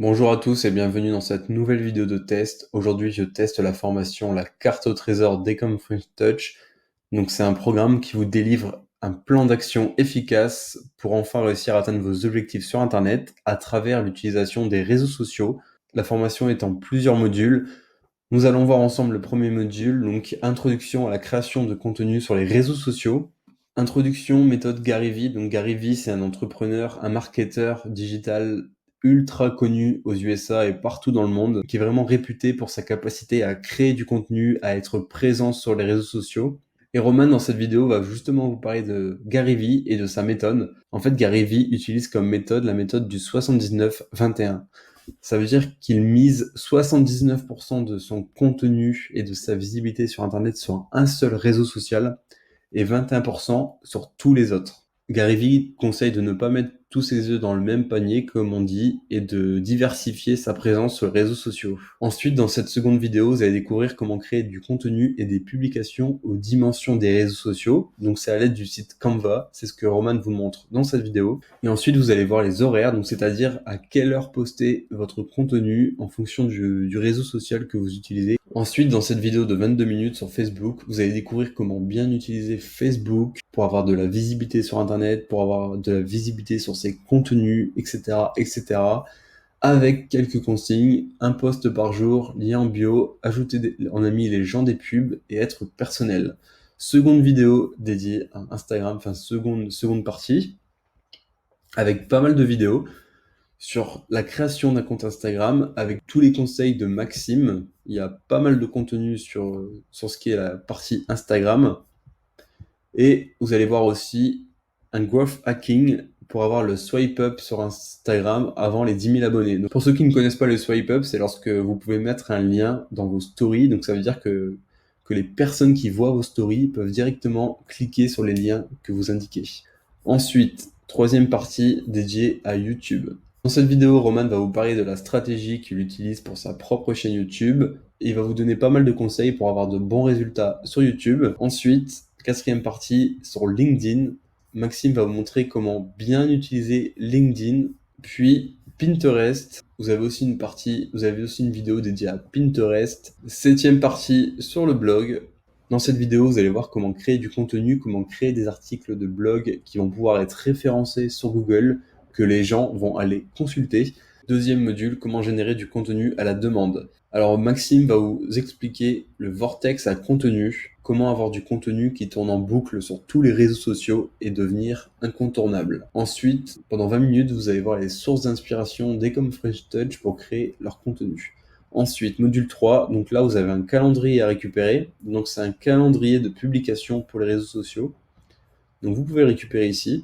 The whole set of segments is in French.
Bonjour à tous et bienvenue dans cette nouvelle vidéo de test. Aujourd'hui, je teste la formation La carte au trésor d'Ecom French Touch. Donc, c'est un programme qui vous délivre un plan d'action efficace pour enfin réussir à atteindre vos objectifs sur Internet à travers l'utilisation des réseaux sociaux. La formation est en plusieurs modules. Nous allons voir ensemble le premier module, donc introduction à la création de contenu sur les réseaux sociaux. Introduction, méthode Gary Vee. Donc Gary Vee, c'est un entrepreneur, un marketeur digital ultra connu aux USA et partout dans le monde, qui est vraiment réputé pour sa capacité à créer du contenu, à être présent sur les réseaux sociaux. Et Roman, dans cette vidéo, va justement vous parler de Gary Vee et de sa méthode. En fait, Gary Vee utilise comme méthode la méthode du 79-21. Ça veut dire qu'il mise 79% de son contenu et de sa visibilité sur Internet sur un seul réseau social et 21% sur tous les autres. Gary Vee conseille de ne pas mettre tous ses œufs dans le même panier, comme on dit, et de diversifier sa présence sur les réseaux sociaux. Ensuite, dans cette seconde vidéo, vous allez découvrir comment créer du contenu et des publications aux dimensions des réseaux sociaux. Donc c'est à l'aide du site Canva, c'est ce que Roman vous montre dans cette vidéo. Et ensuite, vous allez voir les horaires, donc c'est-à-dire à quelle heure poster votre contenu en fonction du réseau social que vous utilisez. Ensuite, dans cette vidéo de 22 minutes sur Facebook, vous allez découvrir comment bien utiliser Facebook pour avoir de la visibilité sur Internet, pour avoir de la visibilité sur ses contenus, etc., etc., avec quelques consignes, un post par jour, lien en bio, on a mis les gens des pubs et être personnel. Seconde vidéo dédiée à Instagram, enfin seconde partie, avec pas mal de vidéos sur la création d'un compte Instagram avec tous les conseils de Maxime. Il y a pas mal de contenu sur ce qui est la partie Instagram. Et vous allez voir aussi un growth hacking pour avoir le swipe up sur Instagram avant les 10 000 abonnés. Donc, pour ceux qui ne connaissent pas le swipe up, c'est lorsque vous pouvez mettre un lien dans vos stories. Donc ça veut dire que les personnes qui voient vos stories peuvent directement cliquer sur les liens que vous indiquez. Ensuite, troisième partie dédiée à YouTube. Dans cette vidéo, Roman va vous parler de la stratégie qu'il utilise pour sa propre chaîne YouTube. Et il va vous donner pas mal de conseils pour avoir de bons résultats sur YouTube. Ensuite, quatrième partie sur LinkedIn. Maxime va vous montrer comment bien utiliser LinkedIn. Puis Pinterest. Vous avez aussi une vidéo dédiée à Pinterest. Septième partie sur le blog. Dans cette vidéo, vous allez voir comment créer du contenu, comment créer des articles de blog qui vont pouvoir être référencés sur Google, que les gens vont aller consulter. Deuxième module, comment générer du contenu à la demande. Alors Maxime va vous expliquer le vortex à contenu, comment avoir du contenu qui tourne en boucle sur tous les réseaux sociaux et devenir incontournable. Ensuite, pendant 20 minutes, vous allez voir les sources d'inspiration d'Ecom French Touch pour créer leur contenu. Ensuite, module 3, donc là vous avez un calendrier à récupérer. Donc c'est un calendrier de publication pour les réseaux sociaux. Donc vous pouvez le récupérer ici.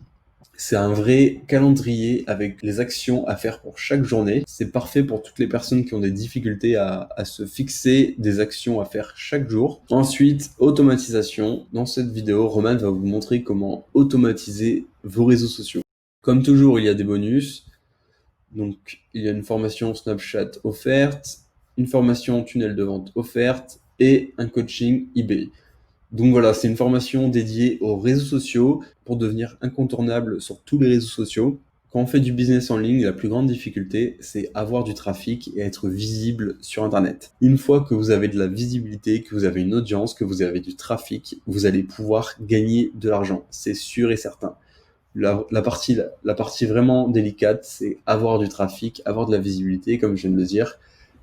C'est un vrai calendrier avec les actions à faire pour chaque journée. C'est parfait pour toutes les personnes qui ont des difficultés à se fixer des actions à faire chaque jour. Ensuite, automatisation. Dans cette vidéo, Roman va vous montrer comment automatiser vos réseaux sociaux. Comme toujours, il y a des bonus. Donc, il y a une formation Snapchat offerte, une formation tunnel de vente offerte et un coaching eBay. Donc voilà, c'est une formation dédiée aux réseaux sociaux pour devenir incontournable sur tous les réseaux sociaux. Quand on fait du business en ligne, la plus grande difficulté, c'est avoir du trafic et être visible sur Internet. Une fois que vous avez de la visibilité, que vous avez une audience, que vous avez du trafic, vous allez pouvoir gagner de l'argent. C'est sûr et certain. La partie vraiment délicate, c'est avoir du trafic, avoir de la visibilité, comme je viens de le dire.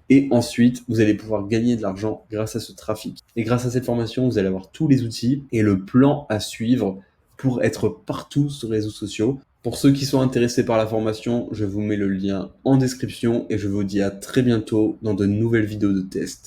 Et ensuite, vous allez pouvoir gagner de l'argent grâce à ce trafic. Et grâce à cette formation, vous allez avoir tous les outils et le plan à suivre pour être partout sur les réseaux sociaux. Pour ceux qui sont intéressés par la formation, je vous mets le lien en description et je vous dis à très bientôt dans de nouvelles vidéos de test.